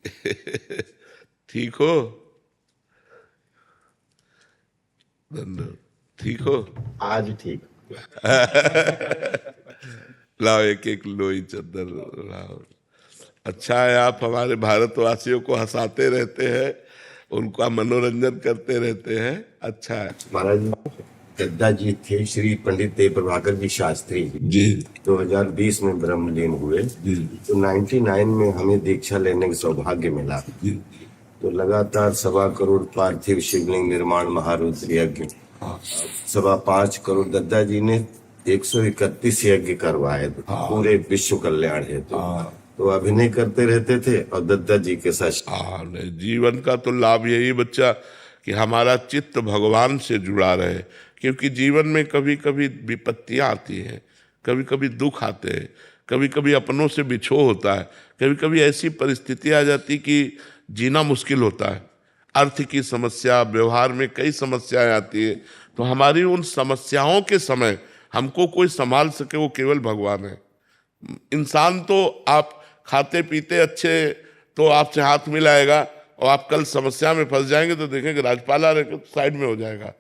ठीक हो? धन्यवाद। ठीक हो? आज ठीक। लाओ एक एक लोई चादर लाओ। अच्छा है, आप हमारे भारतवासियों को हंसाते रहते हैं, उनका मनोरंजन करते रहते हैं। अच्छा है महाराज। दद्दा जी थे श्री पंडित देव प्रभाकर जी शास्त्री जी। 2020 में ब्रह्मलीन हुए। तो 99 में हमें दीक्षा लेने का सौभाग्य मिला। तो लगातार 1.25 करोड़ पार्थिव शिवलिंग निर्माण महारुद्र यज्ञ, 5.25 करोड़ दद्दा जी ने 131 यज्ञ करवाए पूरे विश्व कल्याण हेतु। तो अभिनय करते रहते थे और दद्दा जी के साथ। जीवन का तो लाभ यही बच्चा कि हमारा चित्त भगवान से जुड़ा रहे, क्योंकि जीवन में कभी कभी विपत्तियां आती हैं, कभी कभी दुख आते हैं, कभी कभी अपनों से बिछो होता है, कभी कभी ऐसी परिस्थिति आ जाती कि जीना मुश्किल होता है। अर्थ की समस्या, व्यवहार में कई समस्याएं आती है। तो हमारी उन समस्याओं के समय हमको कोई संभाल सके वो केवल भगवान है। इंसान तो आप खाते पीते अच्छे तो आपसे हाथ मिलाएगा, और आप कल समस्या में फंस जाएंगे तो देखेंगे राजपाला रह साइड में हो जाएगा,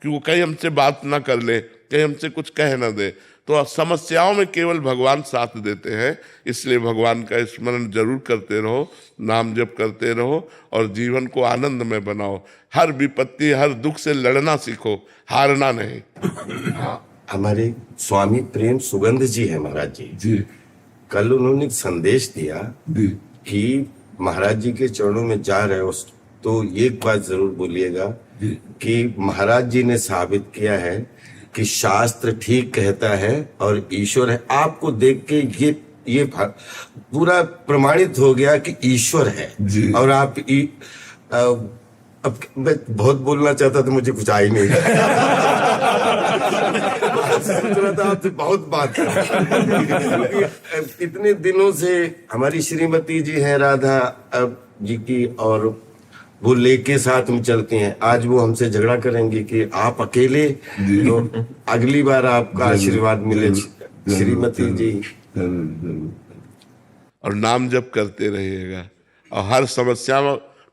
कि वो कहीं हमसे बात ना कर ले, कहीं हमसे कुछ कह ना दे। तो समस्याओं में केवल भगवान साथ देते हैं। इसलिए भगवान का स्मरण जरूर करते रहो, नाम जप करते रहो और जीवन को आनंद में बनाओ। हर विपत्ति, हर दुख से लड़ना सीखो, हारना नहीं। हमारे स्वामी प्रेम सुगंध जी है महाराज जी। कल उन्होंने एक संदेश दिया कि महाराज जी के चरणों में जा रहे हो तो एक बात जरूर बोलिएगा कि महाराज जी ने साबित किया है कि शास्त्र ठीक कहता है और ईश्वर है। आपको देख के ये पूरा प्रमाणित हो गया कि ईश्वर है। और आप अब मैं बहुत बोलना चाहता था, मुझे कुछ आ ही नहीं सोच रहा था आपसे बहुत बात इतने दिनों से हमारी श्रीमती जी हैं राधा जी की, और वो लेके साथ में चलती हैं। आज वो हमसे झगड़ा करेंगी कि आप अकेले, तो अगली बार आपका आशीर्वाद मिले श्रीमती जी। और नाम जप करते रहिएगा और हर समस्या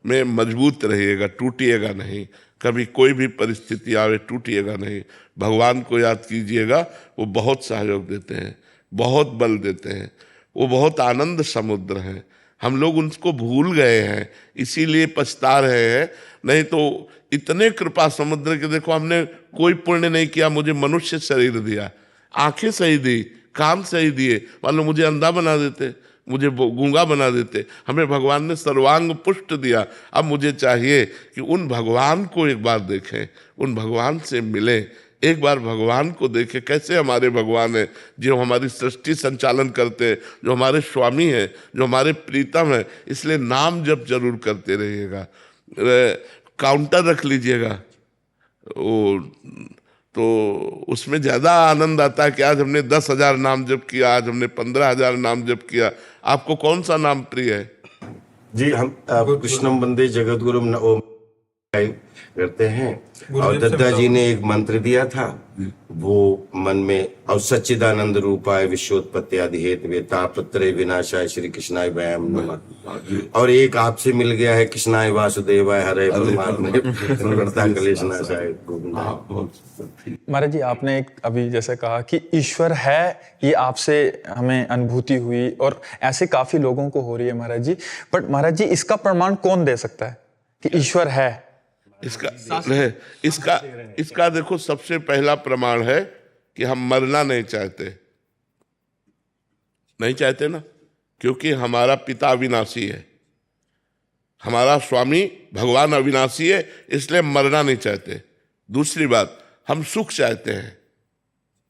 में मजबूत रहिएगा, टूटिएगा नहीं। कभी कोई भी परिस्थिति आवे टूटिएगा नहीं। भगवान को याद कीजिएगा, वो बहुत सहयोग देते हैं, बहुत बल देते हैं, वो बहुत आनंद समुद्र हैं। हम लोग उनको भूल गए हैं, इसीलिए पछता रहे हैं। नहीं तो इतने कृपा समुद्र के, देखो हमने कोई पुण्य नहीं किया, मुझे मनुष्य शरीर दिया, आंखें सही दी, कान सही दिए, मान लो मुझे अंधा बना देते, मुझे गूंगा बना देते। हमें भगवान ने सर्वांग पुष्ट दिया। अब मुझे चाहिए कि उन भगवान को एक बार देखें, उन भगवान से मिलें, एक बार भगवान को देखें। कैसे हमारे भगवान हैं, जो हमारी सृष्टि संचालन करते हैं, जो हमारे स्वामी हैं, जो हमारे प्रीतम हैं। इसलिए नाम जप जरूर करते रहिएगा। काउंटर रख लीजिएगा, तो उसमें ज़्यादा आनंद आता है कि आज हमने 10,000 नाम जप किया, आज हमने 15,000 नाम जप किया। आपको कौन सा नाम प्रिय है? जी, हम कृष्णम वंदे जगत गुरु करते हैं। और दद्दा जी ने एक मंत्र दिया था, वो मन में, और सच्चिदानंद रूपाय विश्वोत्पत्ति आदि हेतु तापत्रय विनाशाय श्री कृष्णाय वयम नमः। और एक आपसे मिल गया है, कृष्णाय वासुदेवाय हरे परमात्मा कलेशनाशाय गोविंदाय। महाराज जी, आपने एक अभी जैसे कहा कि ईश्वर है, ये आपसे हमें अनुभूति हुई और ऐसे काफी लोगों को हो रही है महाराज जी। बट महाराज जी, इसका प्रमाण कौन दे सकता है कि ईश्वर है? इसका देखो, सबसे पहला प्रमाण है कि हम मरना नहीं चाहते ना, क्योंकि हमारा पिता अविनाशी है, हमारा स्वामी भगवान अविनाशी है, इसलिए मरना नहीं चाहते। दूसरी बात, हम सुख चाहते हैं,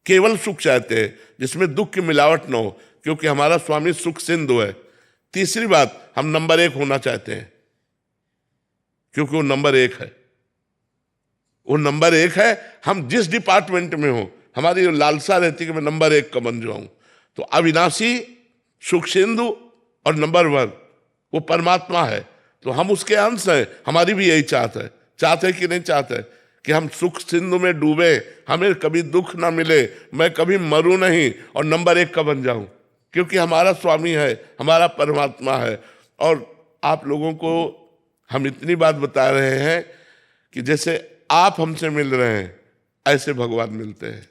केवल सुख चाहते हैं जिसमें दुख की मिलावट न हो, क्योंकि हमारा स्वामी सुख सिंधु है। तीसरी बात, हम नंबर 1 होना चाहते हैं, क्योंकि वो नंबर 1 है। वो नंबर 1 है। हम जिस डिपार्टमेंट में हो, हमारी लालसा रहती है कि मैं नंबर 1 का बन जाऊं। तो अविनाशी, सुख सिंधु और नंबर 1 वो परमात्मा है, तो हम उसके अंश हैं। हमारी भी यही चाहत है कि नहीं चाहते कि हम सुख सिंधु में डूबे, हमें कभी दुख ना मिले, मैं कभी मरूं नहीं और नंबर 1 का बन जाऊं, क्योंकि हमारा स्वामी है, हमारा परमात्मा है। और आप लोगों को हम इतनी बात बता रहे हैं कि जैसे आप हमसे मिल रहे हैं ऐसे भगवान मिलते हैं।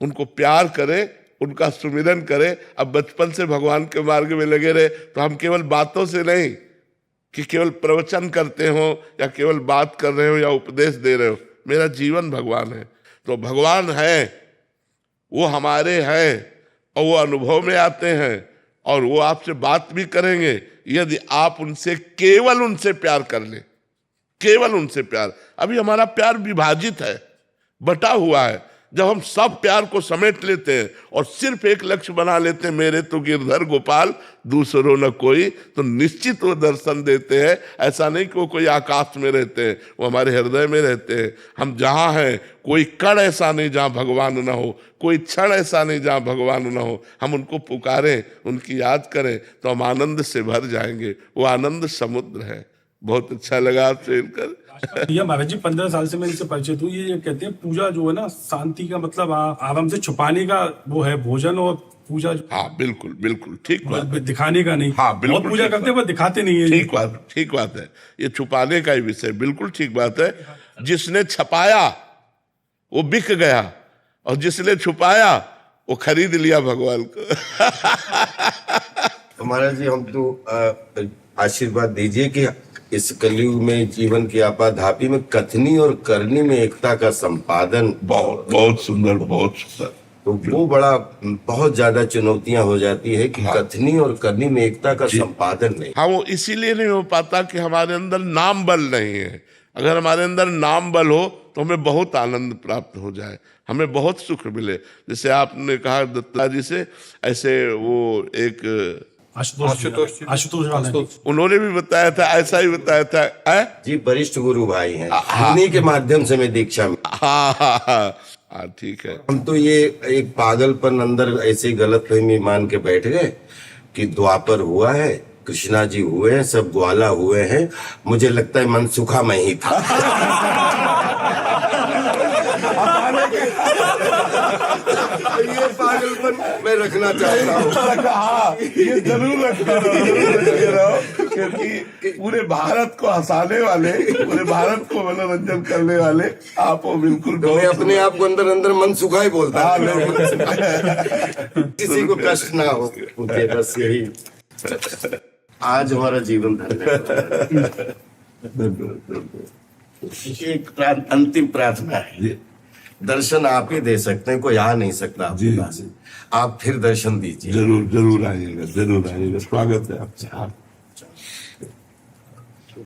उनको प्यार करें, उनका सुमिरन करें। अब बचपन से भगवान के मार्ग में लगे रहे तो हम केवल बातों से नहीं कि केवल प्रवचन करते हो या केवल बात कर रहे हो या उपदेश दे रहे हो, मेरा जीवन भगवान है। तो भगवान है, वो हमारे हैं और वो अनुभव में आते हैं और वो आपसे बात भी करेंगे यदि आप उनसे केवल उनसे प्यार कर ले, केवल उनसे प्यार। अभी हमारा प्यार विभाजित है, बटा हुआ है। जब हम सब प्यार को समेट लेते हैं और सिर्फ एक लक्ष्य बना लेते हैं, मेरे तो गिरधर गोपाल दूसरों न कोई, तो निश्चित वो दर्शन देते हैं। ऐसा नहीं कि वो कोई आकाश में रहते हैं, वो हमारे हृदय में रहते हैं। हम जहाँ हैं कोई कण ऐसा नहीं जहाँ भगवान न हो, कोई क्षण ऐसा नहीं जहाँ भगवान न हो। हम उनको पुकारें, उनकी याद करें तो हम आनंद से भर जाएंगे। वो आनंद समुद्र है। बहुत अच्छा लगा आपसे मिलकर। भैया महाराज जी 15 साल से मैं इनसे परिचित हूँ। ये कहते हैं पूजा जो है ना शांति का मतलब आराम से छुपाने का वो है भोजन, और पूजा हाँ बिल्कुल बिल्कुल ठीक बात है। दिखाने का नहीं। हाँ बिल्कुल बहुत पूजा करते हैं पर दिखाते नहीं है। ठीक बात है। ये छुपाने का ही विषय, बिल्कुल ठीक बात है। जिसने छपाया वो बिक गया और जिसने छुपाया वो खरीद लिया भगवान को। तो महाराज जी हम तो आशीर्वाद दीजिए कि इस कलयुग में जीवन की आपाधापी में कथनी और करनी में एकता का संपादन बहुत बहुत सुंदर, बहुत सुंदर। तो वो बहुत ज्यादा चुनौतियां हो जाती है कि कथनी और करनी में एकता का संपादन नहीं। हाँ, वो इसीलिए नहीं हो पाता कि हमारे अंदर नाम बल नहीं है। अगर हमारे अंदर नाम बल हो तो हमें बहुत आनंद प्राप्त हो जाए, हमें बहुत सुख मिले। जैसे आपने कहा दत्ता जी से, ऐसे वो एक आशुतोष उन्होंने भी बताया था, ऐसा ही बताया था। जी वरिष्ठ गुरु भाई हैं, उन्हीं के माध्यम से मैं दीक्षा में। हाँ ठीक है। हम तो ये एक पागलपन अंदर ऐसे गलतफहमी मान के बैठ गए कि द्वापर हुआ है, कृष्णा जी हुए हैं, सब ग्वाला हुए हैं। मुझे लगता है मनसुखा मैं ही था। ये पागलपन मैं रखना चाहता हूँ। हाँ, ये जरूर रखते रहो, क्योंकि पूरे भारत को हंसाने वाले, पूरे भारत को मनोरंजन करने वाले आप हो। बिल्कुल तो मैं अपने आप को अंदर अंदर मनसुखा ही बोलता हूँ। किसी को कष्ट ना हो, बस यही आज हमारा जीवन धन्य। एक अंतिम प्रार्थना है, दर्शन आप ही दे सकते हैं, कोई आ नहीं सकता आपके पास। आप फिर दर्शन दीजिए। जरूर आइएगा, स्वागत है आपसे।